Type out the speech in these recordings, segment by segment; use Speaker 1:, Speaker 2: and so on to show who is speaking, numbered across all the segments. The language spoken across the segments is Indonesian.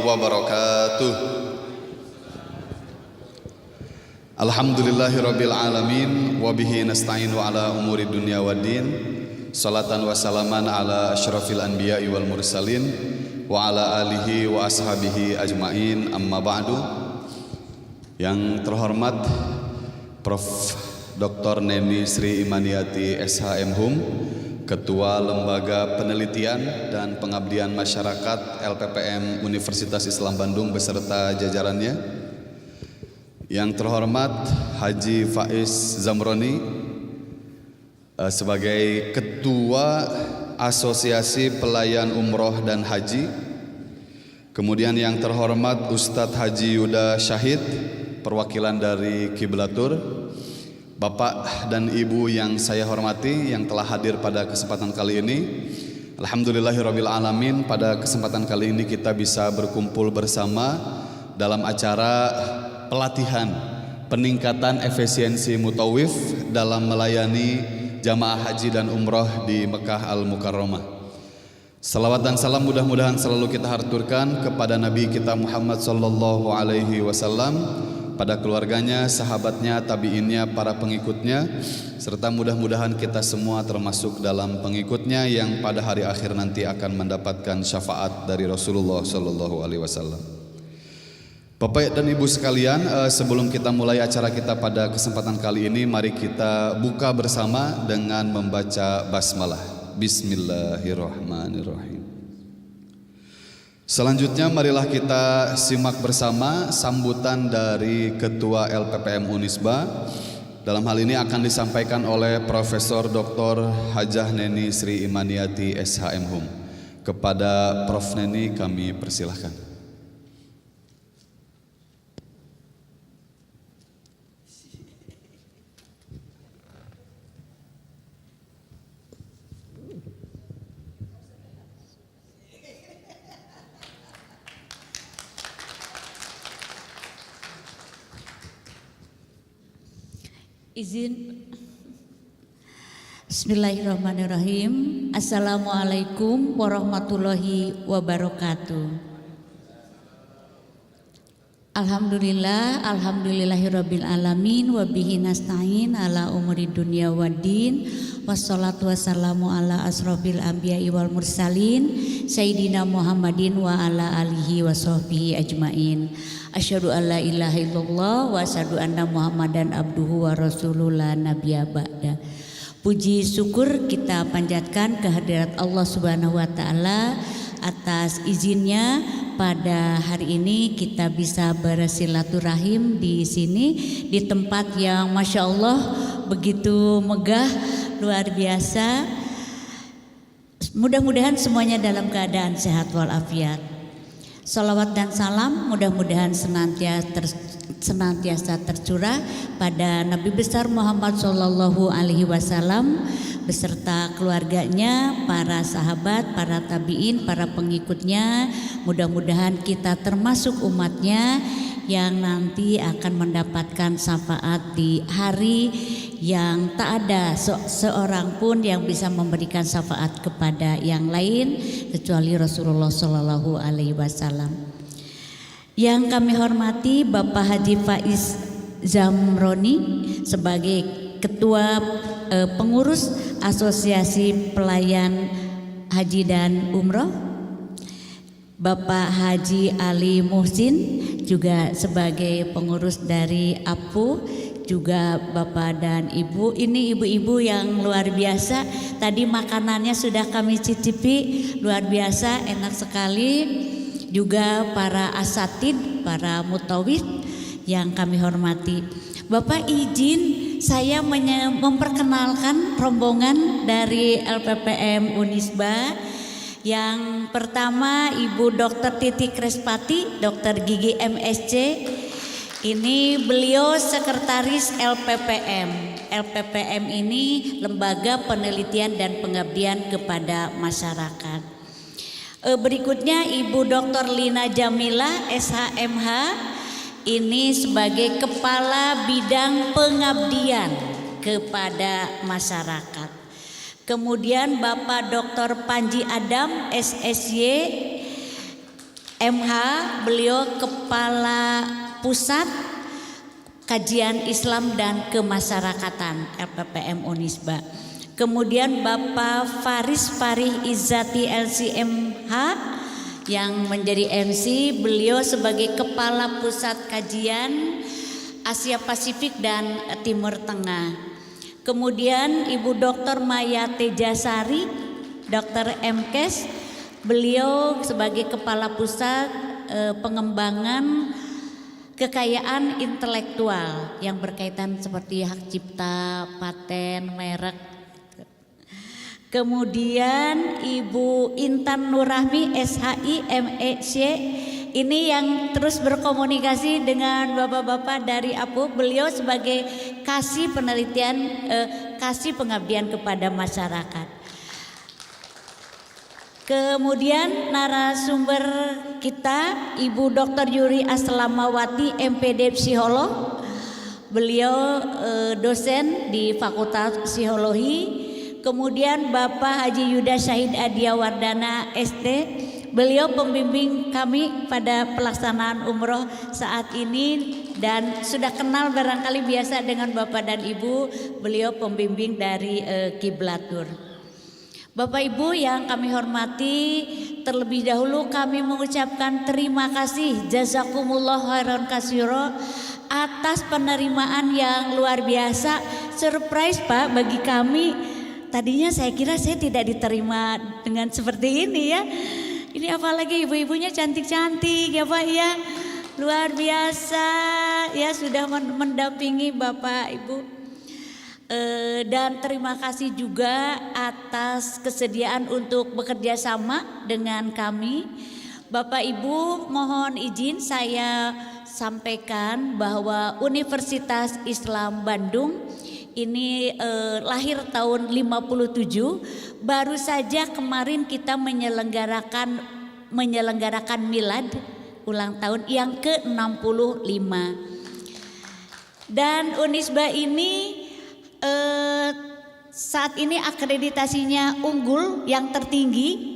Speaker 1: wabarakatuh. Alhamdulillahirabbil alamin wa bihi nasta'inu ala umuri dunya waddin. Salatan wa salaman ala asyrafil anbiya'i wal mursalin wa ala alihi wa ashabihi ajmain, amma ba'du. Yang terhormat Prof. Dr. Neni Sri Imaniati SHM Hum, Ketua Lembaga Penelitian dan Pengabdian Masyarakat LPPM Universitas Islam Bandung beserta jajarannya. Yang terhormat Haji Faiz Zamroni sebagai Ketua Asosiasi Pelayan Umroh dan Haji. Kemudian yang terhormat Ustadz Haji Yuda Syahid, perwakilan dari Kiblatur. Bapak dan Ibu yang saya hormati yang telah hadir pada kesempatan kali ini. Alhamdulillahirabbil alamin, pada kesempatan kali ini kita bisa berkumpul bersama dalam acara pelatihan peningkatan efisiensi mutawif dalam melayani jamaah haji dan umroh di Mekah Al-Mukarramah. Salawat dan salam mudah-mudahan selalu kita haturkan kepada Nabi kita Muhammad sallallahu alaihi wasallam, pada keluarganya, sahabatnya, tabi'innya, para pengikutnya, serta mudah-mudahan kita semua termasuk dalam pengikutnya yang pada hari akhir nanti akan mendapatkan syafaat dari Rasulullah sallallahu alaihi wasallam. Bapak dan Ibu sekalian, sebelum kita mulai acara kita pada kesempatan kali ini, mari kita buka bersama dengan membaca basmalah. Bismillahirrahmanirrahim. Selanjutnya marilah kita simak bersama sambutan dari Ketua LPPM Unisba. Dalam hal ini akan disampaikan oleh Profesor Dr. Hajah Neni Sri Imaniati SHM Hum. Kepada Prof. Neni kami persilahkan.
Speaker 2: Izin. Bismillahirrahmanirrahim. Assalamualaikum warahmatullahi wabarakatuh. Alhamdulillahirabbil alamin wa bihi nasta'in ala umuri dunya waddin. Wassalatu wassalamu ala asrofil anbiya'i wal mursalin Sayyidina Muhammadin wa ala alihi wa sahbihi ajmain. Asyhadu an la ilaha illallah wa asyhadu anna Muhammadan abduhu wa rasulullah nabiyya ba'da. Puji syukur kita panjatkan kehadirat Allah Subhanahu wa taala atas izinnya pada hari ini kita bisa bersilaturahim di sini di tempat yang Masya Allah begitu megah, luar biasa. Mudah-mudahan semuanya dalam keadaan sehat walafiat. Salawat dan salam mudah-mudahan senantiasa tercurah pada Nabi besar Muhammad sallallahu alaihi wasallam beserta keluarganya, para sahabat, para tabi'in, para pengikutnya. Mudah-mudahan kita termasuk umatnya yang nanti akan mendapatkan syafaat di hari yang tak ada seorang pun yang bisa memberikan syafaat kepada yang lain kecuali Rasulullah Shallallahu Alaihi Wasallam. Yang kami hormati Bapak Haji Faiz Zamroni sebagai Ketua Pengurus Asosiasi Pelayan Haji dan Umroh, Bapak Haji Ali Muhsin juga sebagai pengurus dari APU, juga Bapak dan Ibu. Ini ibu-ibu yang luar biasa. Tadi makanannya sudah kami cicipi, luar biasa, enak sekali. Juga para asatid, para mutawif yang kami hormati. Bapak izin saya memperkenalkan rombongan dari LPPM Unisba. Yang pertama Ibu Dr. Titi Krespati, Dokter Gigi MSc. Ini beliau sekretaris LPPM. LPPM ini Lembaga Penelitian dan Pengabdian kepada Masyarakat. Berikutnya Ibu Dr. Lina Jamila SHMH, ini sebagai Kepala Bidang Pengabdian kepada Masyarakat. Kemudian Bapak Dr. Panji Adam SSY, MH, beliau Kepala Pusat Kajian Islam dan Kemasyarakatan LPPM Unisba. Kemudian Bapak Faris Farih Izzati LCMH yang menjadi MC, beliau sebagai Kepala Pusat Kajian Asia Pasifik dan Timur Tengah. Kemudian Ibu Dr. Maya Tejasari, Dr. MKes, beliau sebagai Kepala Pusat Pengembangan Kekayaan Intelektual yang berkaitan seperti hak cipta, paten, merek. Kemudian Ibu Intan Nurrahmi SHI MEC, ini yang terus berkomunikasi dengan bapak-bapak dari APU. Beliau sebagai kasih penelitian, kasih pengabdian kepada masyarakat. Kemudian narasumber kita Ibu Dr. Yuri Aslamawati MPD Psikolog. Beliau dosen di Fakultas Psikologi. Kemudian Bapak Haji Yuda Syahid Adiawardana ST. Beliau pembimbing kami pada pelaksanaan umroh saat ini dan sudah kenal barangkali biasa dengan Bapak dan Ibu. Beliau pembimbing dari Kiblatur. Bapak Ibu yang kami hormati, terlebih dahulu kami mengucapkan terima kasih jazakumullah khairan katsira atas penerimaan yang luar biasa. Surprise Pak bagi kami. Tadinya saya kira saya tidak diterima dengan seperti ini ya. Ini apalagi ibu-ibunya cantik-cantik ya Pak ya. Luar biasa ya, sudah mendampingi Bapak Ibu. Dan terima kasih juga atas kesediaan untuk bekerja sama dengan kami. Bapak Ibu, mohon izin saya sampaikan bahwa Universitas Islam Bandung ini lahir tahun 57. Baru saja kemarin kita menyelenggarakan milad ulang tahun yang ke-65. Dan Unisba ini saat ini akreditasinya unggul yang tertinggi.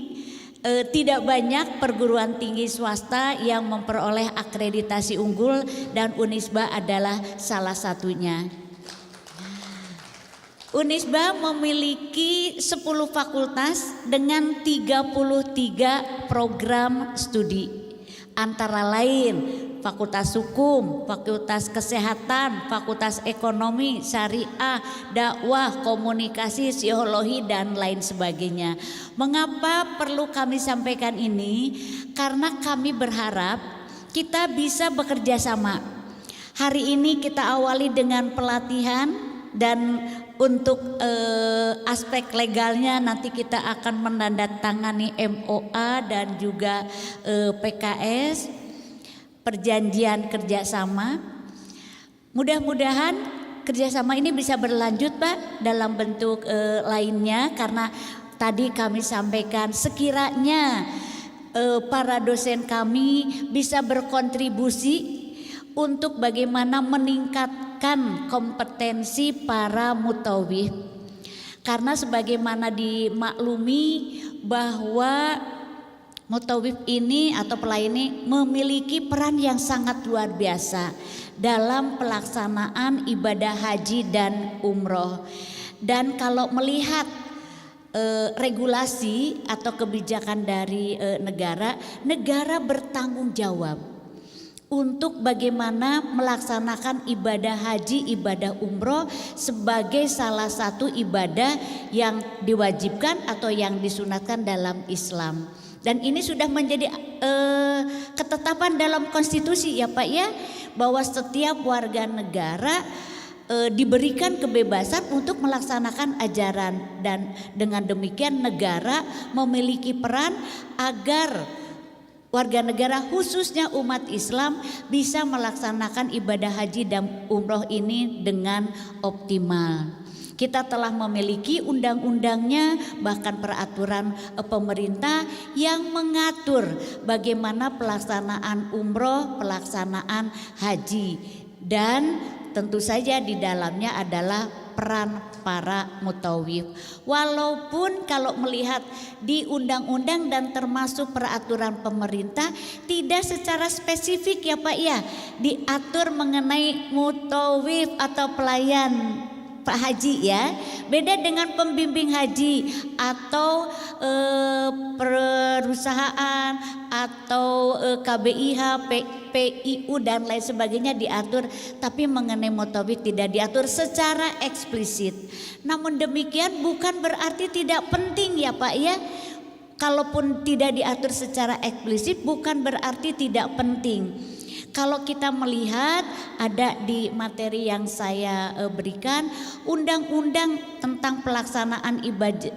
Speaker 2: Tidak banyak perguruan tinggi swasta yang memperoleh akreditasi unggul dan Unisba adalah salah satunya. Unisba memiliki 10 fakultas dengan 33 program studi. Antara lain Fakultas Hukum, Fakultas Kesehatan, Fakultas Ekonomi, Syariah, Dakwah, Komunikasi, Psikologi, dan lain sebagainya. Mengapa perlu kami sampaikan ini? Karena kami berharap kita bisa bekerja sama. Hari ini kita awali dengan pelatihan dan untuk aspek legalnya nanti kita akan menandatangani MOA dan juga PKS, perjanjian kerjasama. Mudah-mudahan kerjasama ini bisa berlanjut Pak dalam bentuk lainnya, karena tadi kami sampaikan sekiranya para dosen kami bisa berkontribusi untuk bagaimana meningkatkan kompetensi para mutawif. Karena sebagaimana dimaklumi bahwa mutawif ini atau pelayan ini memiliki peran yang sangat luar biasa dalam pelaksanaan ibadah haji dan umroh. Dan kalau melihat regulasi atau kebijakan dari negara bertanggung jawab untuk bagaimana melaksanakan ibadah haji, ibadah umroh sebagai salah satu ibadah yang diwajibkan atau yang disunatkan dalam Islam. Dan ini sudah menjadi ketetapan dalam konstitusi ya Pak ya, bahwa setiap warga negara diberikan kebebasan untuk melaksanakan ajaran, dan dengan demikian negara memiliki peran agar warga negara khususnya umat Islam bisa melaksanakan ibadah haji dan umroh ini dengan optimal. Kita telah memiliki undang-undangnya, bahkan peraturan pemerintah yang mengatur bagaimana pelaksanaan umroh, pelaksanaan haji, dan tentu saja di dalamnya adalah peran para mutawif. Walaupun kalau melihat di undang-undang dan termasuk peraturan pemerintah tidak secara spesifik ya Pak ya diatur mengenai mutawif atau pelayan Pak Haji ya. Beda dengan pembimbing haji atau perusahaan atau KBIH, PIU dan lain sebagainya diatur, tapi mengenai mutawif tidak diatur secara eksplisit. Namun demikian bukan berarti tidak penting ya Pak ya. Kalaupun tidak diatur secara eksplisit bukan berarti tidak penting. Kalau kita melihat ada di materi yang saya berikan, undang-undang tentang pelaksanaan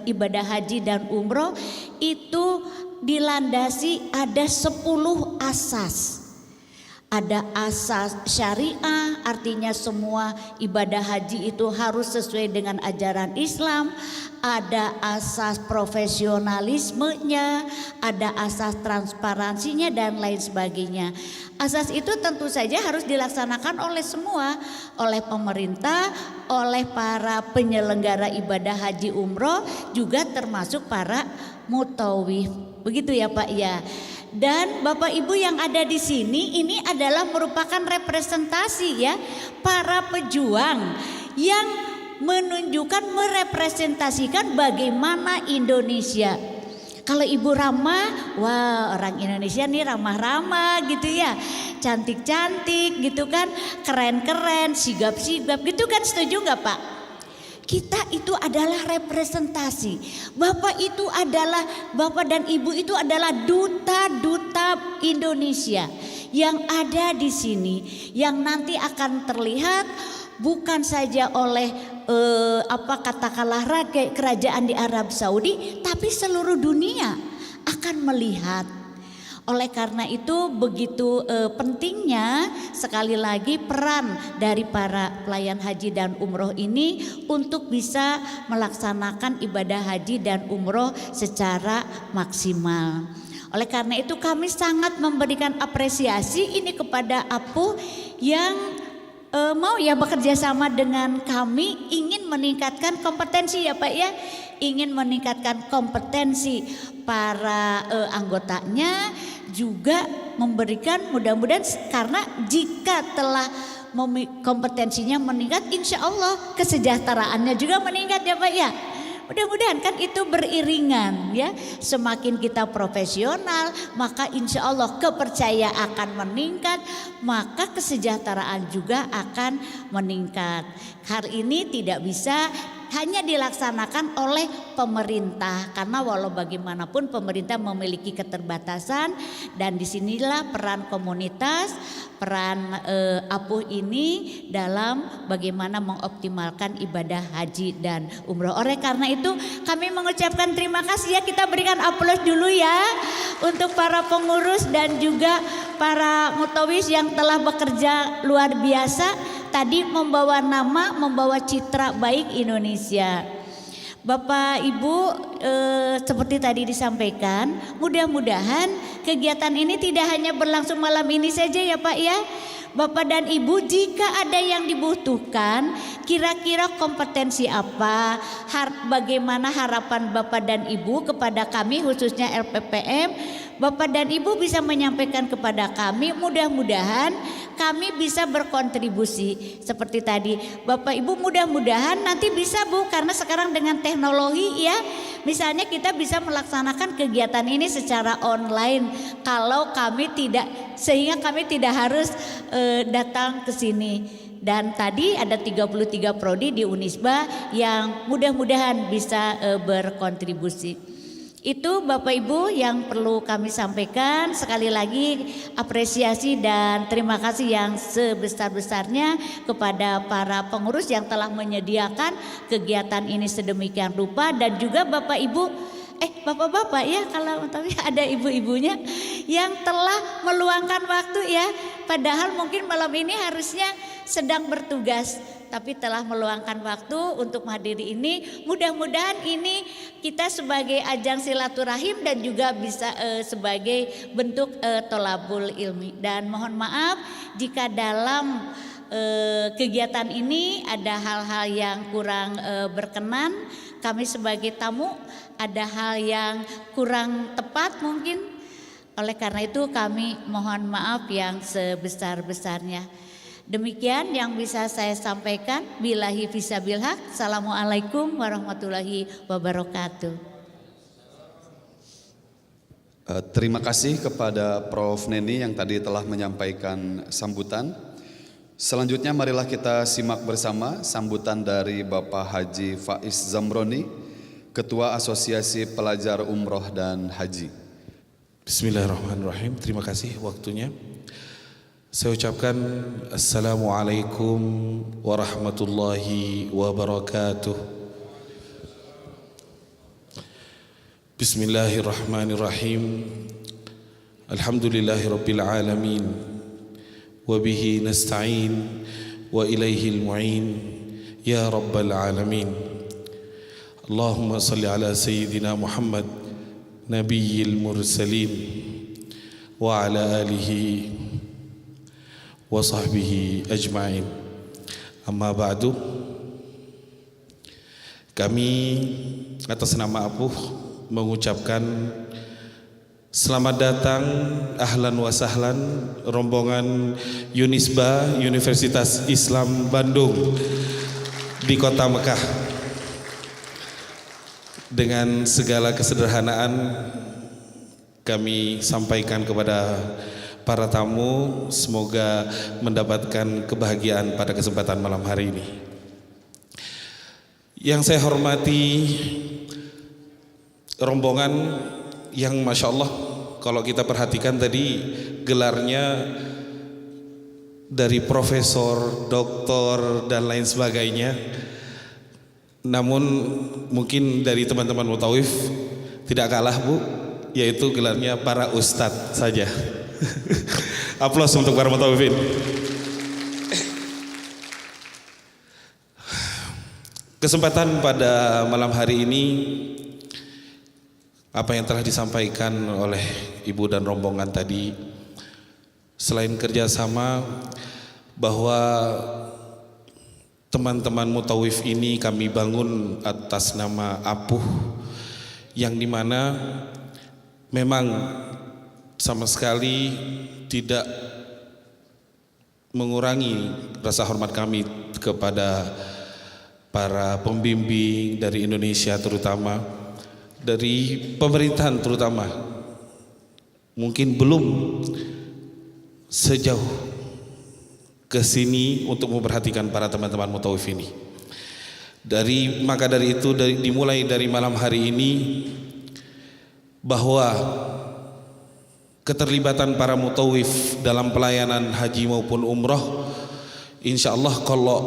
Speaker 2: ibadah haji dan umroh itu dilandasi ada 10 asas. Ada asas syariah, artinya semua ibadah haji itu harus sesuai dengan ajaran Islam. Ada asas profesionalismenya, ada asas transparansinya dan lain sebagainya. Asas itu tentu saja harus dilaksanakan oleh semua, oleh pemerintah, oleh para penyelenggara ibadah haji umroh, juga termasuk para mutawif. Begitu ya Pak ya. Dan Bapak Ibu yang ada di sini ini adalah merupakan representasi ya para pejuang yang menunjukkan merepresentasikan bagaimana Indonesia. Kalau Ibu Rama, wah orang Indonesia nih ramah-ramah gitu ya, cantik-cantik gitu kan, keren-keren, sigap-sigap gitu kan, setuju nggak Pak? Kita itu adalah representasi. Bapak itu adalah, Bapak dan Ibu itu adalah duta-duta Indonesia yang ada di sini, yang nanti akan terlihat bukan saja oleh katakanlah kerajaan di Arab Saudi, tapi seluruh dunia akan melihat. Oleh karena itu begitu pentingnya sekali lagi peran dari para pelayan haji dan umroh ini untuk bisa melaksanakan ibadah haji dan umroh secara maksimal. Oleh karena itu kami sangat memberikan apresiasi ini kepada APU yang mau ya bekerja sama dengan kami, ingin meningkatkan kompetensi ya Pak ya, ingin meningkatkan kompetensi para anggotanya, juga memberikan mudah-mudahan karena jika telah kompetensinya meningkat, insya Allah kesejahteraannya juga meningkat ya Pak ya. Mudah-mudahan kan itu beriringan ya. Semakin kita profesional maka insya Allah kepercayaan akan meningkat, maka kesejahteraan juga akan meningkat. Hal ini tidak bisa hanya dilaksanakan oleh pemerintah, karena walau bagaimanapun pemerintah memiliki keterbatasan, dan disinilah peran komunitas, peran APU ini dalam bagaimana mengoptimalkan ibadah haji dan umroh. Oleh karena itu kami mengucapkan terima kasih ya, kita berikan aplaus dulu ya untuk para pengurus dan juga para mutawif yang telah bekerja luar biasa. Tadi membawa nama, membawa citra baik Indonesia. Bapak Ibu seperti tadi disampaikan, mudah-mudahan kegiatan ini tidak hanya berlangsung malam ini saja ya Pak ya. Bapak dan Ibu, jika ada yang dibutuhkan, kira-kira kompetensi apa, bagaimana harapan Bapak dan Ibu kepada kami khususnya LPPM, Bapak dan Ibu bisa menyampaikan kepada kami, mudah-mudahan kami bisa berkontribusi. Seperti tadi Bapak Ibu, mudah-mudahan nanti bisa Bu, karena sekarang dengan teknologi ya, misalnya kita bisa melaksanakan kegiatan ini secara online kalau kami tidak, sehingga kami tidak harus datang ke sini. Dan tadi ada 33 prodi di Unisba yang mudah-mudahan bisa berkontribusi. Itu Bapak Ibu yang perlu kami sampaikan. Sekali lagi apresiasi dan terima kasih yang sebesar-besarnya kepada para pengurus yang telah menyediakan kegiatan ini sedemikian rupa, dan juga Bapak Ibu, bapak-bapak ya, kalau tapi ada ibu-ibunya yang telah meluangkan waktu ya, padahal mungkin malam ini harusnya sedang bertugas, tapi telah meluangkan waktu untuk menghadiri ini. Mudah-mudahan ini kita sebagai ajang silaturahim dan juga bisa sebagai bentuk tolabul ilmi. Dan mohon maaf jika dalam kegiatan ini ada hal-hal yang kurang berkenan, kami sebagai tamu ada hal yang kurang tepat mungkin. Oleh karena itu kami mohon maaf yang sebesar-besarnya. Demikian yang bisa saya sampaikan. Billahi fisabil haq. Assalamualaikum warahmatullahi wabarakatuh.
Speaker 1: Terima kasih kepada Prof. Neni yang tadi telah menyampaikan sambutan. Selanjutnya marilah kita simak bersama sambutan dari Bapak Haji Faiz Zamroni, Ketua Asosiasi Pelajar Umroh dan Haji.
Speaker 3: Bismillahirrahmanirrahim. Terima kasih waktunya. Saya ucapkan Assalamualaikum warahmatullahi wabarakatuh. Bismillahirrahmanirrahim. Alhamdulillahirabbil alamin. Wa bihi nasta'in wa ilaihil mu'in ya rabbal alamin. Allahumma salli ala sayyidina Muhammad nabiyil mursalin wa ala alihi wa sahbihi ajma'in. Amma ba'du. Kami atas nama Apuh mengucapkan selamat datang, ahlan wa sahlan, rombongan Unisba Universitas Islam Bandung di kota Mekah. Dengan segala kesederhanaan kami sampaikan kepada para tamu, semoga mendapatkan kebahagiaan pada kesempatan malam hari ini. Yang saya hormati rombongan yang Masya Allah, kalau kita perhatikan tadi gelarnya dari profesor, doktor dan lain sebagainya. Namun mungkin dari teman-teman Mutawif tidak kalah Bu, yaitu gelarnya para ustadz saja. Aplaus untuk para Mutawifin. Kesempatan pada malam hari ini, apa yang telah disampaikan oleh Ibu dan rombongan tadi, selain kerjasama, bahwa teman-teman Mutawif ini kami bangun atas nama Apuh, yang dimana memang sama sekali tidak mengurangi rasa hormat kami kepada para pembimbing dari Indonesia, terutama dari pemerintahan, terutama mungkin belum sejauh ke sini untuk memperhatikan para teman-teman Mutawif ini. Maka dari itu dimulai dari malam hari ini, bahwa keterlibatan para Mutawif dalam pelayanan haji maupun umroh, insya Allah kalau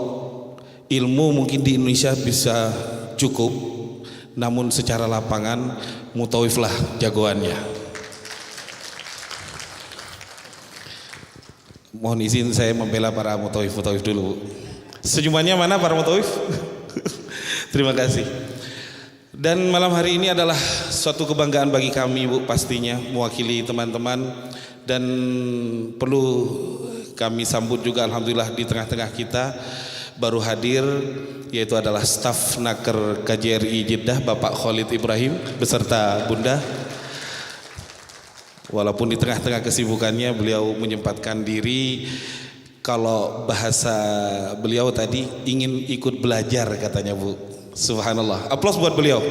Speaker 3: ilmu mungkin di Indonesia bisa cukup, namun secara lapangan Mutawif lah jagoannya. Mohon izin saya membela para Mutawif dulu. Sejumlahnya mana para Mutawif? Terima kasih. Dan malam hari ini adalah suatu kebanggaan bagi kami Bu, pastinya mewakili teman-teman, dan perlu kami sambut juga alhamdulillah di tengah-tengah kita baru hadir, yaitu adalah staf Naker KJRI Jeddah Bapak Khalid Ibrahim beserta Bunda. Walaupun di tengah-tengah kesibukannya beliau menyempatkan diri, kalau bahasa beliau tadi ingin ikut belajar katanya Bu. Subhanallah. Aplaus buat beliau.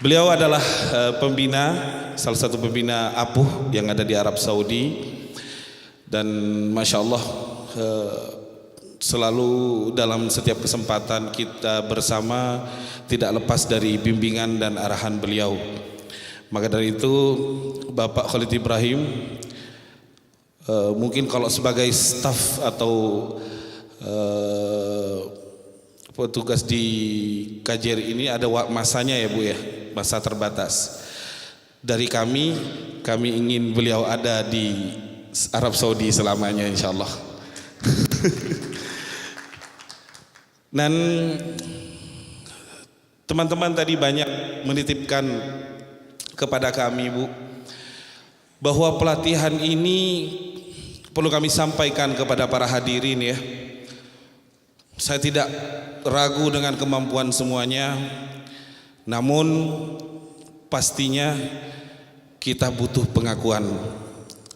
Speaker 3: Beliau adalah pembina, salah satu pembina Apuh yang ada di Arab Saudi, dan Masya Allah selalu dalam setiap kesempatan kita bersama tidak lepas dari bimbingan dan arahan beliau. Maka dari itu Bapak Khalid Ibrahim mungkin kalau sebagai staf atau petugas di KJRI ini ada masanya ya Bu ya, masa terbatas. Dari kami ingin beliau ada di Arab Saudi selamanya insyaallah. Dan teman-teman tadi banyak menitipkan kepada kami Bu, bahwa pelatihan ini perlu kami sampaikan kepada para hadirin ya. Saya tidak ragu dengan kemampuan semuanya, namun pastinya kita butuh pengakuan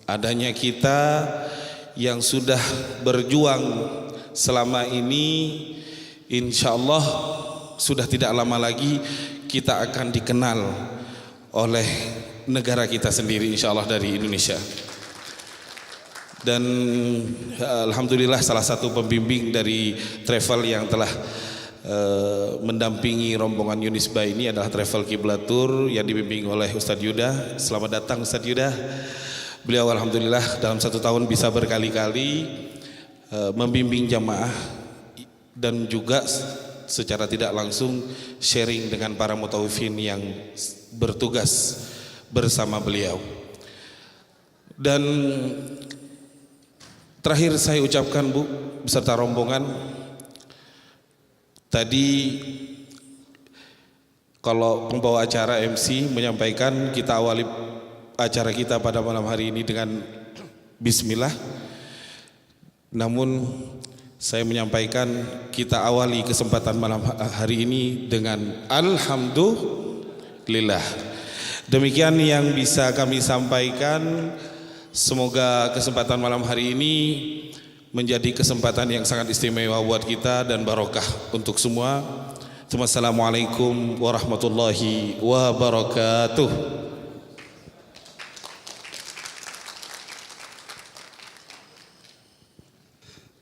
Speaker 3: adanya kita yang sudah berjuang selama ini. Insya Allah sudah tidak lama lagi kita akan dikenal oleh negara kita sendiri, insya Allah dari Indonesia. Dan alhamdulillah salah satu pembimbing dari travel yang telah mendampingi rombongan Yunisba ini adalah Travel Kiblatur yang dibimbing oleh Ustadz Yuda. Selamat datang Ustadz Yuda. Beliau alhamdulillah dalam 1 tahun bisa berkali-kali membimbing jamaah dan juga secara tidak langsung sharing dengan para mutawifin yang bertugas bersama beliau. Dan terakhir saya ucapkan Bu beserta rombongan, tadi kalau pembawa acara MC menyampaikan kita awali acara kita pada malam hari ini dengan bismillah. Namun saya menyampaikan kita awali kesempatan malam hari ini dengan alhamdulillah. Demikian yang bisa kami sampaikan. Semoga kesempatan malam hari ini menjadi kesempatan yang sangat istimewa buat kita dan barokah untuk semua. Wassalamualaikum warahmatullahi wabarakatuh.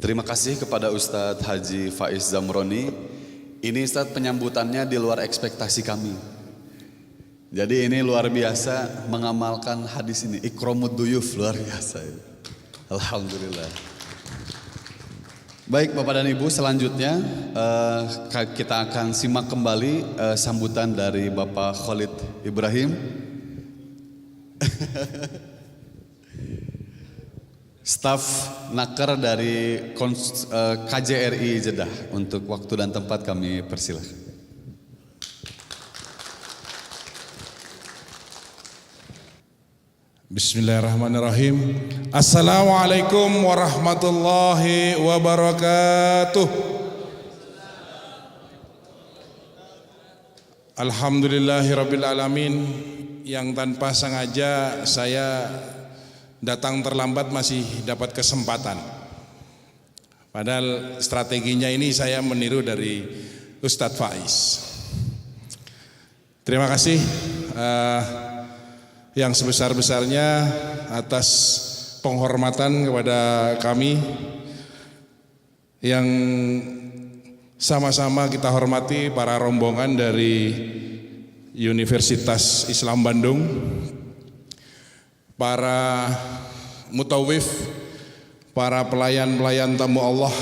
Speaker 1: Terima kasih kepada Ustadz Haji Faiz Zamroni. Ini Ustadz penyambutannya di luar ekspektasi kami. Jadi ini luar biasa mengamalkan hadis ini. Ikramud duyuf, luar biasa. Alhamdulillah. Baik Bapak dan Ibu, selanjutnya kita akan simak kembali sambutan dari Bapak Khalid Ibrahim. Staf Naker dari KJRI Jeddah. Untuk waktu dan tempat kami persilahkan.
Speaker 4: Bismillahirrahmanirrahim. Assalamualaikum warahmatullahi wabarakatuh. Alhamdulillahirabbil alamin. Yang tanpa sengaja saya datang terlambat masih dapat kesempatan. Padahal strateginya ini saya meniru dari Ustadz Faiz. Terima kasih yang sebesar-besarnya atas penghormatan kepada kami yang sama-sama kita hormati para rombongan dari Universitas Islam Bandung, para mutawif, para pelayan-pelayan tamu Allah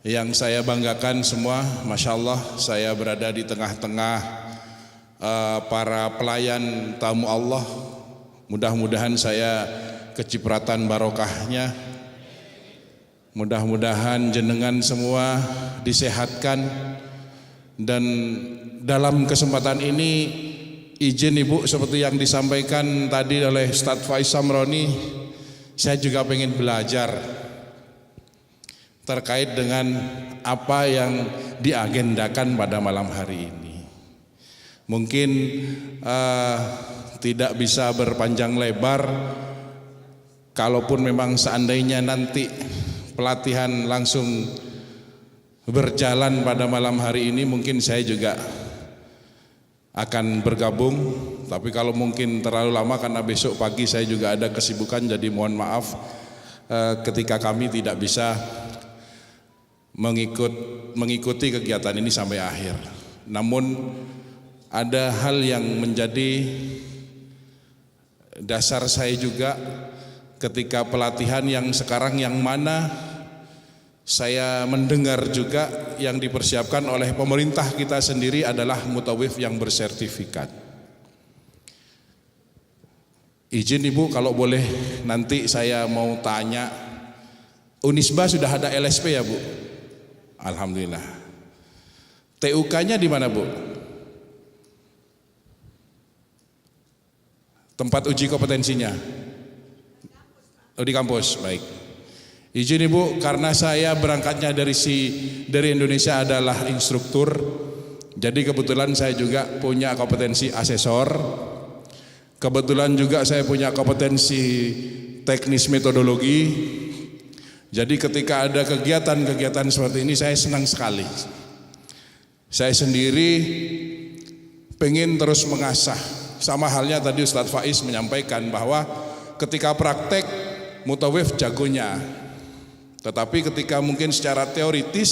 Speaker 4: yang saya banggakan semua. Masya Allah, saya berada di tengah-tengah para pelayan tamu Allah. Mudah-mudahan saya kecipratan barokahnya. Mudah-mudahan jenengan semua disehatkan. Dan dalam kesempatan ini izin Ibu, seperti yang disampaikan tadi oleh Ustadz Faiz Zamroni, saya juga pengen belajar terkait dengan apa yang diagendakan pada malam hari ini. Mungkin tidak bisa berpanjang lebar. Kalaupun memang seandainya nanti pelatihan langsung berjalan pada malam hari ini, mungkin saya juga akan bergabung. Tapi kalau mungkin terlalu lama karena besok pagi saya juga ada kesibukan, jadi mohon maaf ketika kami tidak bisa mengikuti kegiatan ini sampai akhir. Namun ada hal yang menjadi dasar saya juga ketika pelatihan yang sekarang, yang mana saya mendengar juga yang dipersiapkan oleh pemerintah kita sendiri adalah mutawif yang bersertifikat. Izin Ibu kalau boleh nanti saya mau tanya, Unisba sudah ada LSP ya Bu? Alhamdulillah. TUK-nya di mana Bu? Tempat uji kompetensinya Oh, di kampus, baik. Izin Ibu, karena saya berangkatnya dari Indonesia adalah instruktur, jadi kebetulan saya juga punya kompetensi asesor. Kebetulan juga saya punya kompetensi teknis metodologi. Jadi ketika ada kegiatan-kegiatan seperti ini saya senang sekali. Saya sendiri pengen terus mengasah. Sama halnya tadi Ustadz Faiz menyampaikan bahwa ketika praktek mutawif jagonya. Tetapi ketika mungkin secara teoritis,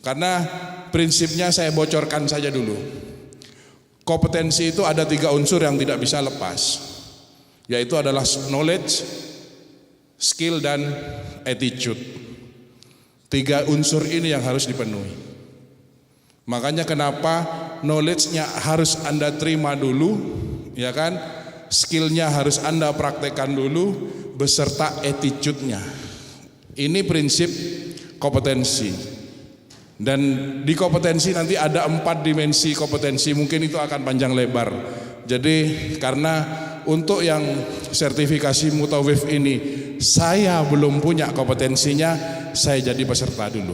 Speaker 4: karena prinsipnya saya bocorkan saja dulu. Kompetensi itu ada 3 unsur yang tidak bisa lepas, yaitu adalah knowledge, skill, dan attitude. 3 unsur ini yang harus dipenuhi. Makanya kenapa knowledge-nya harus Anda terima dulu, ya kan? Skill-nya harus Anda praktekkan dulu, beserta attitude-nya. Ini prinsip kompetensi. Dan di kompetensi nanti ada 4 dimensi kompetensi, mungkin itu akan panjang lebar. Jadi karena untuk yang sertifikasi mutawif ini saya belum punya kompetensinya, saya jadi peserta dulu.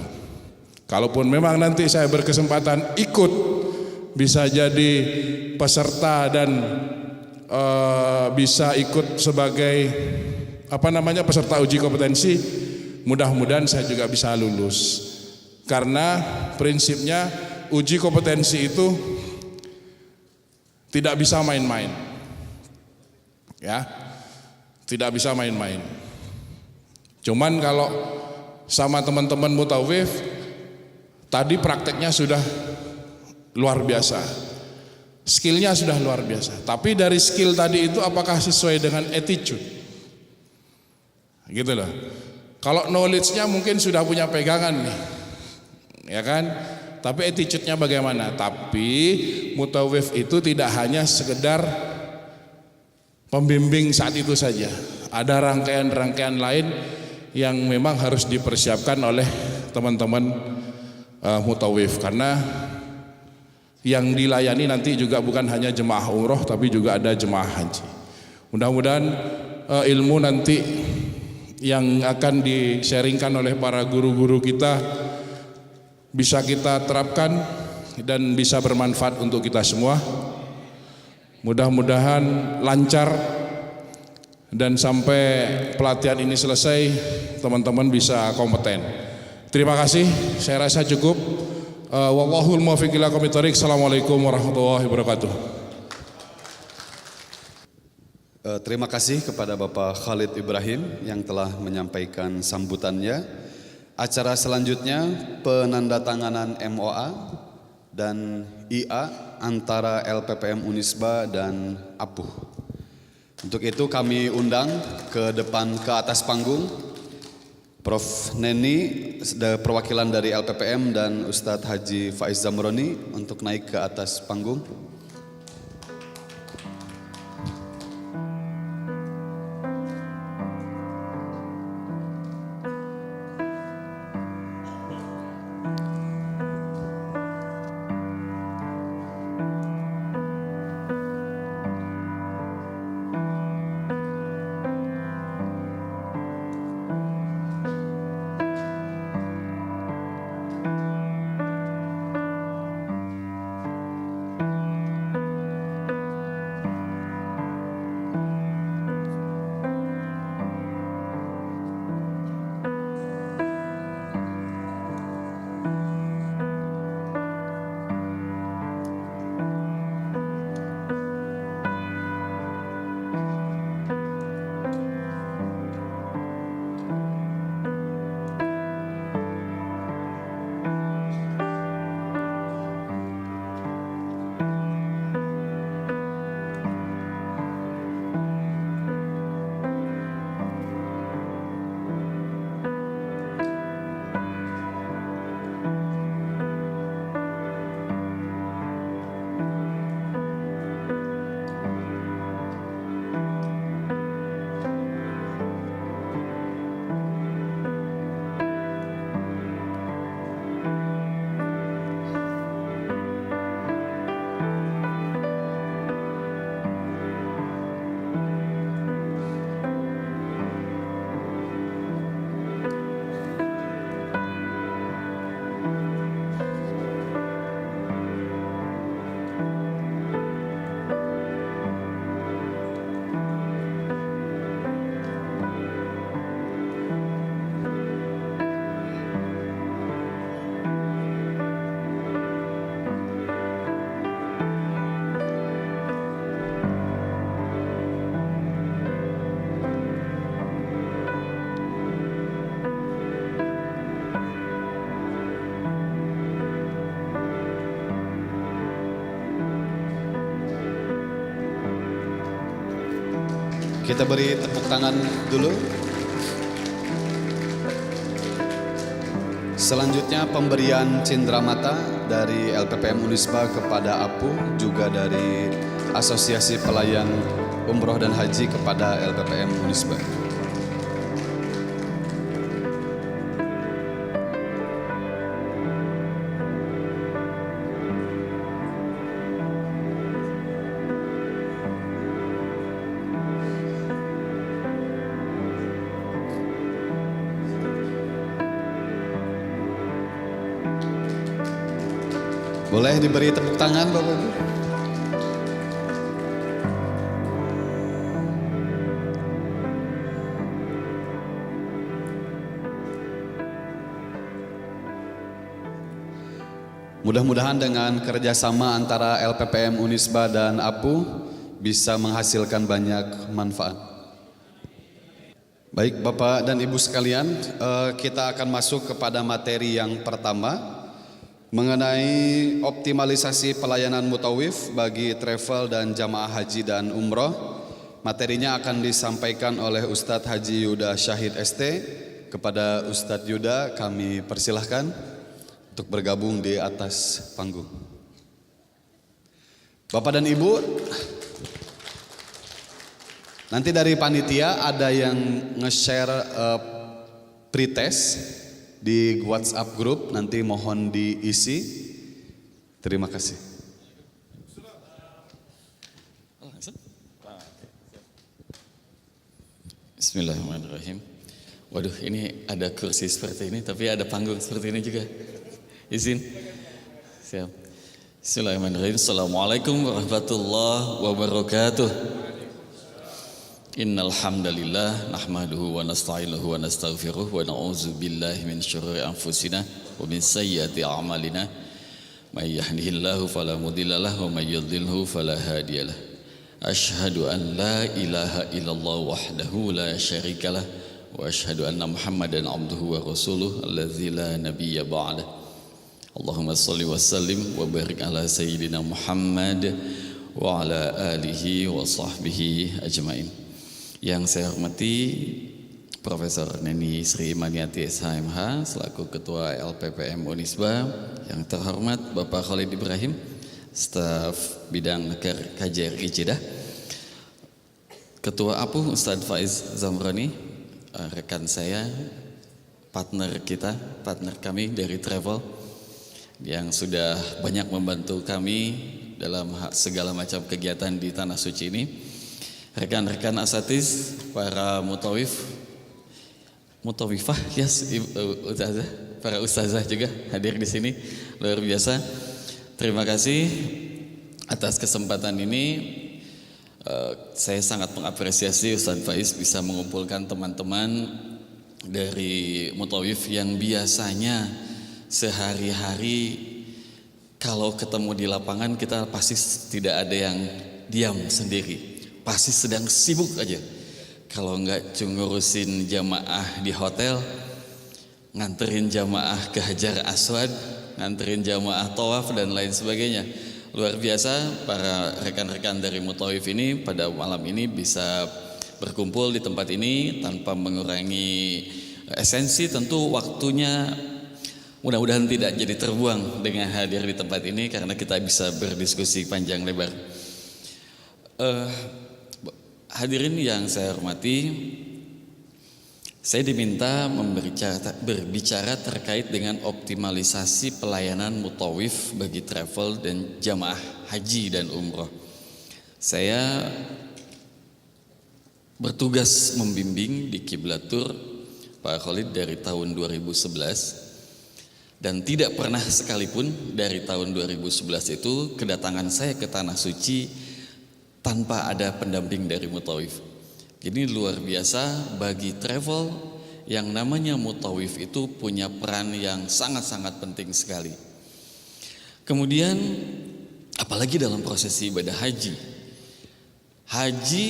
Speaker 4: Kalaupun memang nanti saya berkesempatan ikut, bisa jadi peserta dan bisa ikut sebagai peserta uji kompetensi, mudah-mudahan saya juga bisa lulus. Karena prinsipnya uji kompetensi itu tidak bisa main-main. Ya. Tidak bisa main-main. Cuman kalau sama teman-teman mutawif tadi prakteknya sudah luar biasa. Skillnya sudah luar biasa. Tapi dari skill tadi itu apakah sesuai dengan attitude? Gitu loh. Kalau knowledge-nya mungkin sudah punya pegangan nih. Ya kan? Tapi attitude-nya bagaimana? Tapi mutawif itu tidak hanya sekedar pembimbing saat itu saja. Ada rangkaian-rangkaian lain yang memang harus dipersiapkan oleh teman-teman mutawif, karena yang dilayani nanti juga bukan hanya jemaah umroh tapi juga ada jemaah haji. Mudah-mudahan ilmu nanti yang akan di-sharingkan oleh para guru-guru kita bisa kita terapkan dan bisa bermanfaat untuk kita semua. Mudah-mudahan lancar dan sampai pelatihan ini selesai teman-teman bisa kompeten. Terima kasih, saya rasa cukup. Wallahul muwaffiq ila aqwamit thoriq. Assalamualaikum warahmatullahi wabarakatuh.
Speaker 1: Terima kasih kepada Bapak Khalid Ibrahim yang telah menyampaikan sambutannya. Acara selanjutnya penandatanganan MOA dan IA antara LPPM Unisba dan APUH. Untuk itu kami undang ke depan ke atas panggung Prof. Neni, perwakilan dari LPPM, dan Ustadz Haji Faiz Zamroni untuk naik ke atas panggung. Kita beri tepuk tangan dulu. Selanjutnya pemberian cindramata dari LPPM Unisba kepada Apu, juga dari Asosiasi Pelayan Umroh dan Haji kepada LPPM Unisba. Boleh diberi tepuk tangan Bapak Ibu? Mudah-mudahan dengan kerjasama antara LPPM Unisba dan APU bisa menghasilkan banyak manfaat. Baik Bapak dan Ibu sekalian, kita akan masuk kepada materi yang pertama, mengenai optimalisasi pelayanan mutawif bagi travel dan jamaah haji dan umroh. Materinya akan disampaikan oleh Ustadz Haji Yuda Syahid ST. Kepada Ustadz Yuda kami persilahkan untuk bergabung di atas panggung. Bapak dan Ibu, nanti dari panitia ada yang nge-share pretest di WhatsApp grup, nanti mohon diisi. Terima kasih.
Speaker 5: Bismillahirrahmanirrahim. Waduh, ini ada kursi seperti ini, tapi ada panggung seperti ini juga. Izin. Siap. Bismillahirrahmanirrahim. Assalamualaikum warahmatullahi wabarakatuh. Innal hamdalillah nahmaduhu wa nasta'inuhu wa nastaghfiruh wa na'udzu billahi min syururi anfusina wa min sayyiati a'malina may yahdihillahu fala mudhillalah wa may yudhlilhu fala hadiyalah. Asyhadu an la ilaha illallah wahdahu la syarikalah wa asyhadu anna Muhammadan abduhu wa rasuluh allazi la nabiyya ba'dah. Allahumma shalli wa sallim wa barik ala sayyidina Muhammad wa ala alihi wa sahbihi ajmain. Yang saya hormati Profesor Neni Sri Maniati SHMH selaku Ketua LPPM Unisba, yang terhormat Bapak Khalid Ibrahim, staf bidang KJRI Jeddah, Ketua APU Ustadz Faiz Zamroni, rekan saya, partner kami dari travel yang sudah banyak membantu kami dalam segala macam kegiatan di Tanah Suci ini. Rekan-rekan asatiz, para mutawifah, yes, ustazah, para ustazah juga hadir di sini, luar biasa. Terima kasih atas kesempatan ini. Saya sangat mengapresiasi Ustadz Faiz bisa mengumpulkan teman-teman dari mutawif yang biasanya sehari-hari kalau ketemu di lapangan kita pasti tidak ada yang diam sendiri. Pasti sedang sibuk aja. Kalau enggak ngurusin jamaah di hotel, nganterin jamaah ke Hajar Aswad, nganterin jamaah tawaf dan lain sebagainya. Luar biasa para rekan-rekan dari mutawif ini pada malam ini bisa berkumpul di tempat ini tanpa mengurangi esensi. Tentu waktunya mudah-mudahan tidak jadi terbuang dengan hadir di tempat ini karena kita bisa berdiskusi panjang lebar. Hadirin yang saya hormati, saya diminta berbicara terkait dengan optimalisasi pelayanan mutawif bagi travel dan jamaah haji dan umroh. Saya bertugas membimbing di Kiblatur Pak Khalid dari tahun 2011, dan tidak pernah sekalipun dari tahun 2011 itu kedatangan saya ke Tanah Suci tanpa ada pendamping dari mutawif. Jadi luar biasa bagi travel yang namanya mutawif itu punya peran yang sangat-sangat penting sekali. Kemudian apalagi dalam prosesi ibadah haji. Haji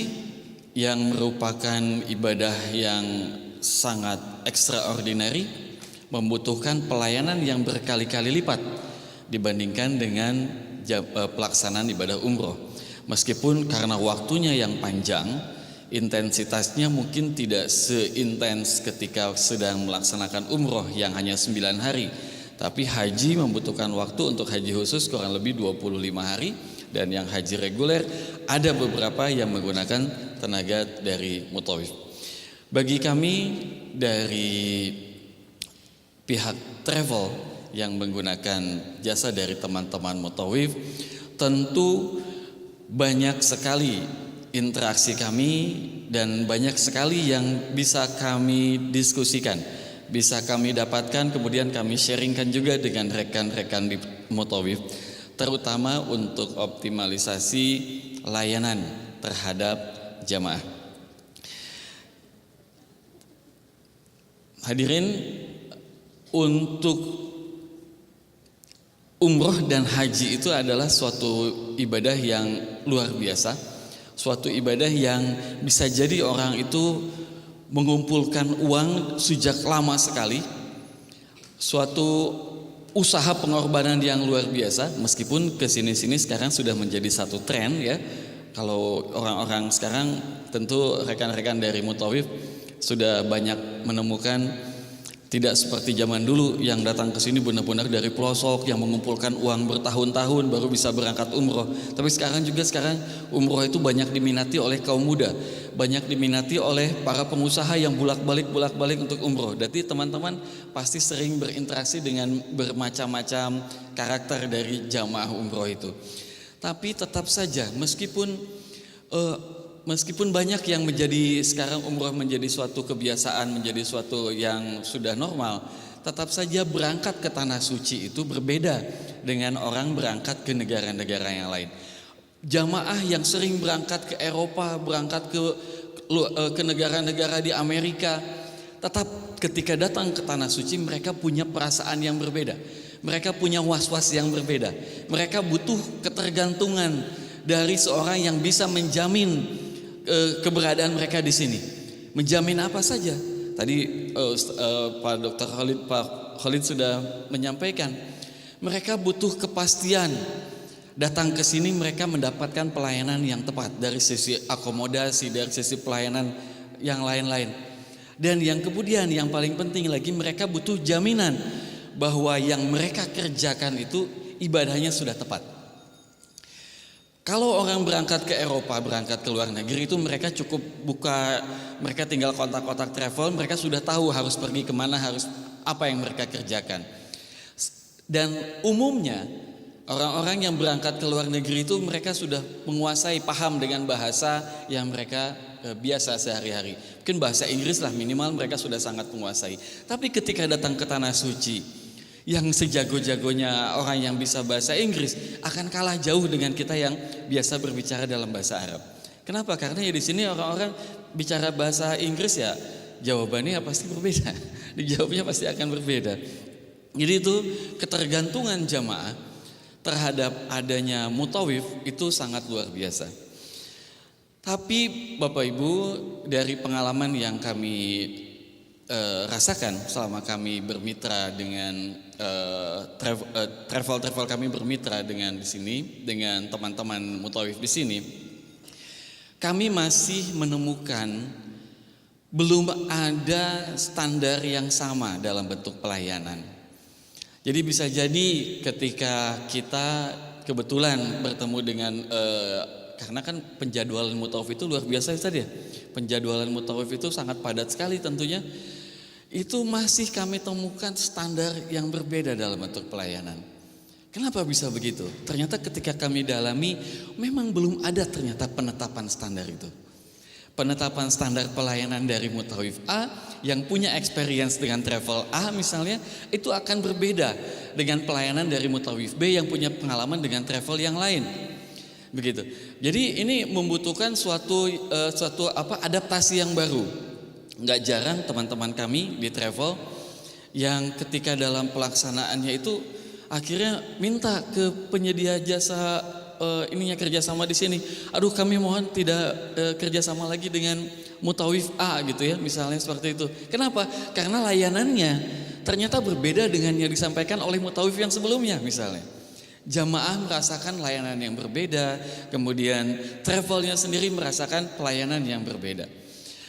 Speaker 5: yang merupakan ibadah yang sangat extraordinary, membutuhkan pelayanan yang berkali-kali lipat dibandingkan dengan pelaksanaan ibadah umroh. Meskipun karena waktunya yang panjang, Intensitasnya mungkin tidak seintens ketika sedang melaksanakan umroh yang hanya 9 hari. Tapi haji membutuhkan waktu untuk haji khusus kurang lebih 25 hari. Dan yang haji reguler ada beberapa yang menggunakan tenaga dari mutawif. Bagi kami dari pihak travel yang menggunakan jasa dari teman-teman mutawif, tentu banyak sekali interaksi kami dan banyak sekali yang bisa kami diskusikan, bisa kami dapatkan, kemudian kami sharingkan juga dengan rekan-rekan di mutawif, terutama untuk optimalisasi layanan terhadap jamaah. Hadirin, untuk umroh dan haji itu adalah suatu ibadah yang luar biasa, suatu ibadah yang bisa jadi orang itu mengumpulkan uang sejak lama sekali, suatu usaha pengorbanan yang luar biasa, meskipun kesini-sini sekarang sudah menjadi satu tren ya. Kalau orang-orang sekarang, tentu rekan-rekan dari mutawif sudah banyak menemukan tidak seperti zaman dulu yang datang ke sini benar-benar dari pelosok yang mengumpulkan uang bertahun-tahun baru bisa berangkat umroh. Tapi sekarang umroh itu banyak diminati oleh kaum muda, banyak diminati oleh para pengusaha yang bolak-balik untuk umroh. Jadi teman-teman pasti sering berinteraksi dengan bermacam-macam karakter dari jamaah umroh itu. Tapi tetap saja meskipun banyak yang menjadi sekarang umroh menjadi suatu kebiasaan, menjadi suatu yang sudah normal, tetap saja berangkat ke tanah suci itu berbeda dengan orang berangkat ke negara-negara yang lain. Jamaah yang sering berangkat ke Eropa, berangkat ke negara-negara di Amerika, tetap ketika datang ke tanah suci mereka punya perasaan yang berbeda. Mereka punya was-was yang berbeda. Mereka butuh ketergantungan dari seorang yang bisa menjamin keberadaan mereka di sini. Menjamin apa saja? Tadi Pak Dr. Khalid sudah menyampaikan, mereka butuh kepastian. Datang ke sini mereka mendapatkan pelayanan yang tepat dari sisi akomodasi, dari sisi pelayanan yang lain-lain. Dan yang kemudian yang paling penting lagi, mereka butuh jaminan bahwa yang mereka kerjakan itu ibadahnya sudah tepat. Kalau orang berangkat ke Eropa, berangkat ke luar negeri itu mereka cukup mereka tinggal kontak-kontak travel, mereka sudah tahu harus pergi kemana, harus apa yang mereka kerjakan. Dan umumnya orang-orang yang berangkat ke luar negeri itu mereka sudah menguasai, paham dengan bahasa yang mereka biasa sehari-hari. Mungkin bahasa Inggris lah minimal mereka sudah sangat menguasai. Tapi ketika datang ke tanah suci, yang sejago-jagonya orang yang bisa bahasa Inggris akan kalah jauh dengan kita yang biasa berbicara dalam bahasa Arab. Kenapa? Karena ya di sini orang-orang bicara bahasa Inggris ya jawabannya pasti berbeda. Dijawabnya pasti akan berbeda. Jadi itu ketergantungan jamaah terhadap adanya mutawif itu sangat luar biasa. Tapi Bapak Ibu, dari pengalaman yang kami rasakan selama kami bermitra dengan travel kami bermitra dengan di sini dengan teman-teman mutawif di sini, kami masih menemukan belum ada standar yang sama dalam bentuk pelayanan. Jadi bisa jadi ketika kita kebetulan bertemu dengan karena kan penjadwalan mutawif itu luar biasa tadi ya. Penjadwalan mutawif itu sangat padat sekali tentunya. Itu masih kami temukan standar yang berbeda dalam bentuk pelayanan. Kenapa bisa begitu? Ternyata ketika kami dalami memang belum ada ternyata penetapan standar itu. Penetapan standar pelayanan dari mutawif A yang punya experience dengan travel A misalnya, itu akan berbeda dengan pelayanan dari mutawif B yang punya pengalaman dengan travel yang lain. Begitu. Jadi ini membutuhkan suatu adaptasi yang baru. Nggak jarang teman-teman kami di travel yang ketika dalam pelaksanaannya itu akhirnya minta ke penyedia jasa kerjasama di sini. Aduh, kami mohon tidak kerjasama lagi dengan mutawif A gitu ya, misalnya seperti itu. Kenapa? Karena layanannya ternyata berbeda dengan yang disampaikan oleh mutawif yang sebelumnya misalnya. Jamaah merasakan layanan yang berbeda, kemudian travelnya sendiri merasakan pelayanan yang berbeda.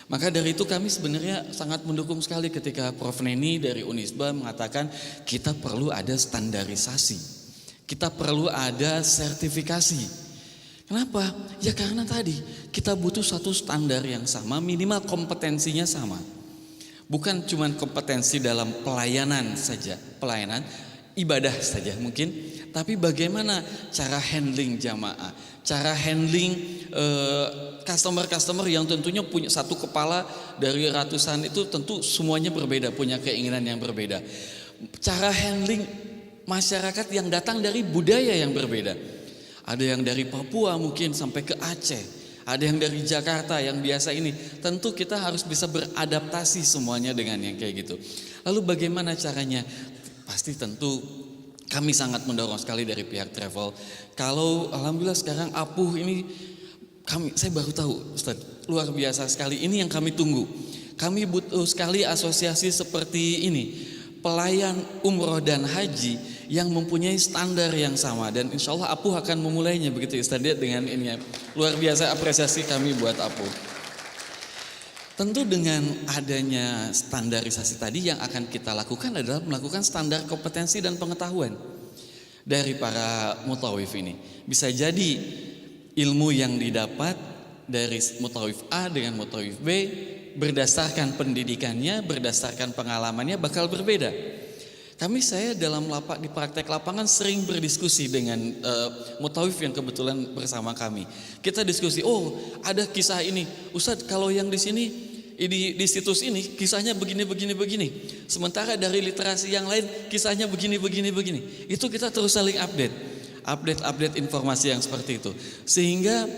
Speaker 5: Maka dari itu kami sebenarnya sangat mendukung sekali ketika Prof. Neni dari Unisba mengatakan kita perlu ada standarisasi, kita perlu ada sertifikasi. Kenapa? Ya karena tadi kita butuh satu standar yang sama, minimal kompetensinya sama. Bukan cuma kompetensi dalam pelayanan saja, pelayanan ibadah saja mungkin, tapi bagaimana cara handling jamaah, cara handling customer yang tentunya punya satu kepala dari ratusan itu tentu semuanya berbeda, punya keinginan yang berbeda. Cara handling masyarakat yang datang dari budaya yang berbeda. Ada yang dari Papua mungkin sampai ke Aceh. Ada yang dari Jakarta yang biasa ini. Tentu kita harus bisa beradaptasi semuanya dengan yang kayak gitu. Lalu bagaimana caranya? Pasti tentu kami sangat mendorong sekali dari pihak travel. Kalau alhamdulillah sekarang Apuh ini saya baru tahu Ustaz, luar biasa sekali. Ini yang kami tunggu. Kami butuh sekali asosiasi seperti ini. Pelayan umroh dan haji yang mempunyai standar yang sama, dan insya Allah Apuh akan memulainya begitu Ustaz dengan ini. Luar biasa apresiasi kami buat Apuh. Tentu dengan adanya standarisasi tadi yang akan kita lakukan adalah melakukan standar kompetensi dan pengetahuan dari para mutawif ini. Bisa jadi ilmu yang didapat dari mutawif A dengan mutawif B berdasarkan pendidikannya, berdasarkan pengalamannya bakal berbeda. Saya dalam di praktek lapangan sering berdiskusi dengan mutawif yang kebetulan bersama kami. Kita diskusi, oh ada kisah ini, Ustadz kalau yang di sini di situs ini kisahnya begini. Sementara dari literasi yang lain kisahnya begini. Itu kita terus saling update informasi yang seperti itu. Sehingga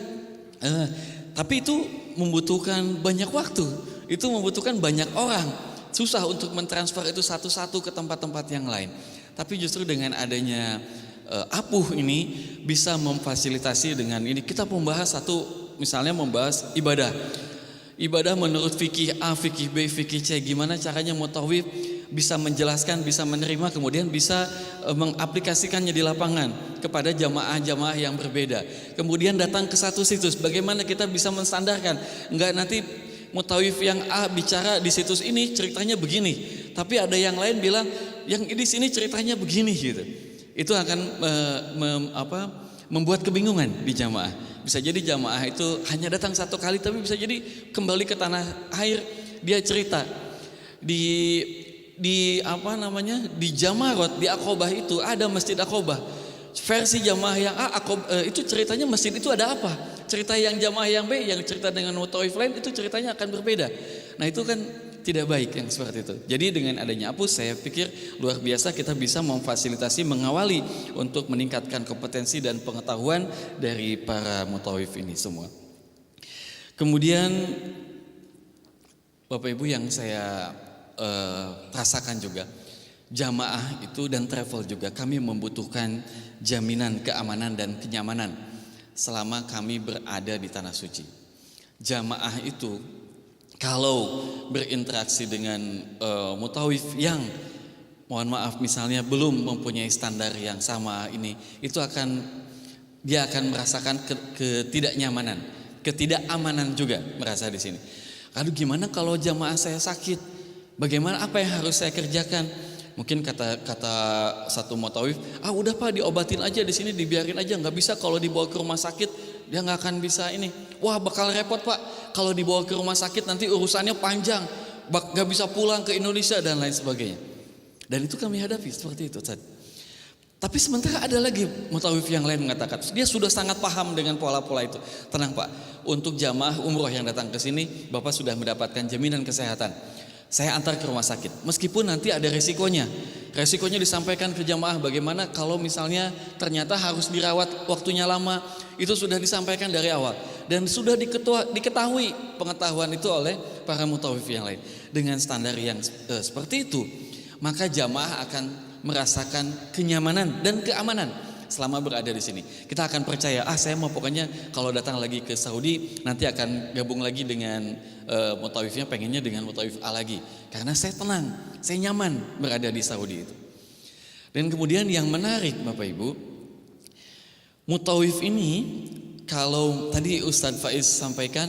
Speaker 5: tapi itu membutuhkan banyak waktu, itu membutuhkan banyak orang. Susah untuk mentransfer itu satu-satu ke tempat-tempat yang lain. Tapi justru dengan adanya Apuh ini bisa memfasilitasi dengan ini. Kita membahas misalnya membahas ibadah. Ibadah menurut fikih A, fikih B, fikih C. Gimana caranya mutawif bisa menjelaskan, bisa menerima, kemudian bisa mengaplikasikannya di lapangan kepada jamaah-jamaah yang berbeda. Kemudian datang ke satu situs, bagaimana kita bisa menstandarkan. Enggak nanti mutawif yang A bicara di situs ini ceritanya begini, tapi ada yang lain bilang yang di sini ceritanya begini gitu. Itu akan membuat kebingungan di jamaah. Bisa jadi jamaah itu hanya datang satu kali, tapi bisa jadi kembali ke tanah air dia cerita di Jamarot, di Aqobah itu ada Masjid Aqobah. Versi jamaah yang A itu ceritanya masjid itu ada apa? Cerita yang jamaah yang B yang cerita dengan mutawif lain itu ceritanya akan berbeda. Nah itu kan tidak baik yang seperti itu. Jadi dengan adanya Apuh saya pikir luar biasa kita bisa memfasilitasi, mengawali untuk meningkatkan kompetensi dan pengetahuan dari para mutawif ini semua. Kemudian Bapak Ibu yang saya rasakan juga, jamaah itu dan travel juga kami membutuhkan jaminan keamanan dan kenyamanan selama kami berada di tanah suci. Jamaah itu kalau berinteraksi dengan mutawif yang mohon maaf misalnya belum mempunyai standar yang sama ini, itu dia akan merasakan ketidaknyamanan, ketidakamanan juga merasa di sini. Lalu gimana kalau jamaah saya sakit? Bagaimana, apa yang harus saya kerjakan? Mungkin kata satu mutawif, udah Pak diobatin aja di sini, dibiarin aja, nggak bisa kalau dibawa ke rumah sakit dia nggak akan bisa ini. Wah bakal repot Pak, kalau dibawa ke rumah sakit nanti urusannya panjang, nggak bisa pulang ke Indonesia dan lain sebagainya. Dan itu kami hadapi seperti itu. Tapi sementara ada lagi mutawif yang lain mengatakan dia sudah sangat paham dengan pola-pola itu. Tenang Pak, untuk jamaah umroh yang datang ke sini Bapak sudah mendapatkan jaminan kesehatan. Saya antar ke rumah sakit, meskipun nanti ada resikonya. Resikonya disampaikan ke jamaah bagaimana kalau misalnya ternyata harus dirawat waktunya lama. Itu sudah disampaikan dari awal dan sudah diketahui pengetahuan itu oleh para mutawif yang lain. Dengan standar yang seperti itu, maka jamaah akan merasakan kenyamanan dan keamanan selama berada di sini. Kita akan percaya, saya mau pokoknya kalau datang lagi ke Saudi nanti akan gabung lagi dengan mutawifnya, pengennya dengan mutawif A lagi. Karena saya tenang, saya nyaman berada di Saudi itu. Dan kemudian yang menarik Bapak Ibu, Mutawif ini kalau tadi Ustadz Faiz sampaikan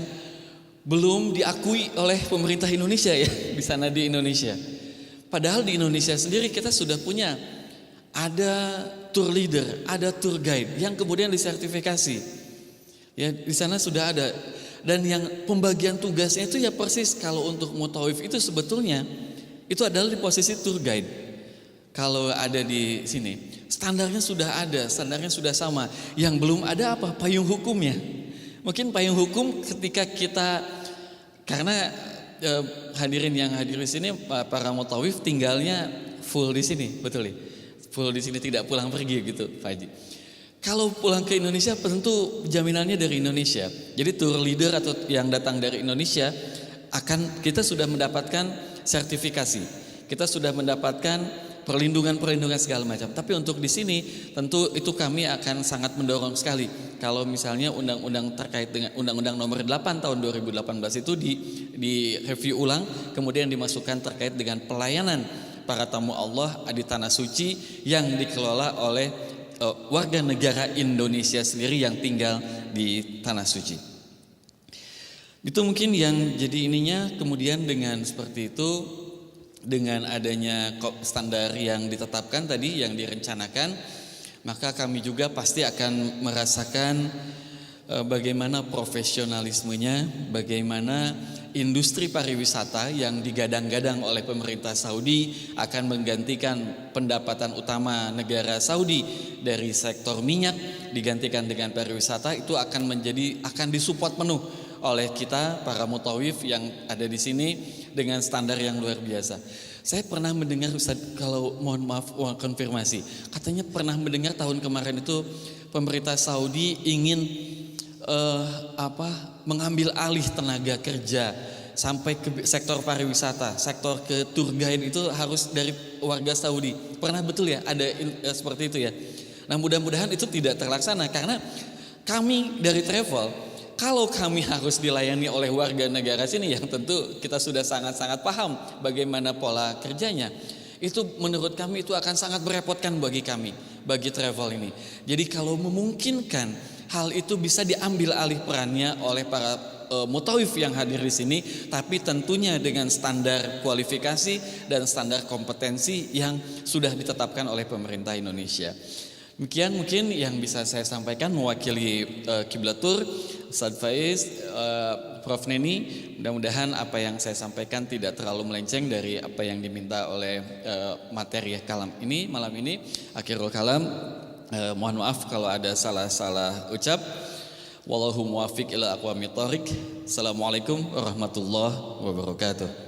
Speaker 5: belum diakui oleh pemerintah Indonesia ya di sana di Indonesia. Padahal di Indonesia sendiri kita sudah punya ada tour leader, ada tour guide yang kemudian disertifikasi. Ya di sana sudah ada. Dan yang pembagian tugasnya itu ya persis kalau untuk mutawif itu sebetulnya itu adalah di posisi tour guide. Kalau ada di sini standarnya sudah ada, standarnya sudah sama. Yang belum ada apa? Payung hukumnya. Mungkin payung hukum ketika kita karena hadirin yang hadir di sini para mutawif tinggalnya full di sini, betul ya? Full di sini tidak pulang pergi gitu, Pak Haji. Kalau pulang ke Indonesia tentu jaminannya dari Indonesia. Jadi tour leader atau yang datang dari Indonesia kita sudah mendapatkan sertifikasi. Kita sudah mendapatkan perlindungan segala macam. Tapi untuk di sini tentu itu kami akan sangat mendorong sekali. Kalau misalnya undang-undang terkait dengan Undang-Undang Nomor 8 tahun 2018 itu di review ulang, kemudian dimasukkan terkait dengan pelayanan para tamu Allah di tanah suci yang dikelola oleh warga negara Indonesia sendiri yang tinggal di tanah suci. Itu mungkin yang jadi ininya. Kemudian dengan seperti itu, dengan adanya standar yang ditetapkan tadi, yang direncanakan, maka kami juga pasti akan merasakan bagaimana profesionalismenya, bagaimana industri pariwisata yang digadang-gadang oleh pemerintah Saudi akan menggantikan pendapatan utama negara Saudi dari sektor minyak, digantikan dengan pariwisata. Itu akan disupport penuh oleh kita para mutawif yang ada di sini dengan standar yang luar biasa. Saya pernah mendengar, Ustaz, kalau mohon maaf konfirmasi, katanya pernah mendengar tahun kemarin itu pemerintah Saudi ingin mengambil alih tenaga kerja sampai ke sektor pariwisata, sektor ke tour guide itu harus dari warga Saudi. Pernah betul ya ada seperti itu ya. Nah mudah-mudahan itu tidak terlaksana karena kami dari travel, kalau kami harus dilayani oleh warga negara sini yang tentu kita sudah sangat-sangat paham bagaimana pola kerjanya. Itu menurut kami itu akan sangat merepotkan bagi kami, bagi travel ini. Jadi kalau memungkinkan hal itu bisa diambil alih perannya oleh para mutawif yang hadir di sini, tapi tentunya dengan standar kualifikasi dan standar kompetensi yang sudah ditetapkan oleh pemerintah Indonesia. Demikian mungkin yang bisa saya sampaikan mewakili Kiblatur, Ustadz Faiz, Prof Neni. Mudah-mudahan apa yang saya sampaikan tidak terlalu melenceng dari apa yang diminta oleh materi kalam ini malam ini. Akhirul kalam, mohon maaf kalau ada salah-salah ucap. Wallahu muwaffiq ila aqwamit thoriq. Assalamualaikum warahmatullahi wabarakatuh.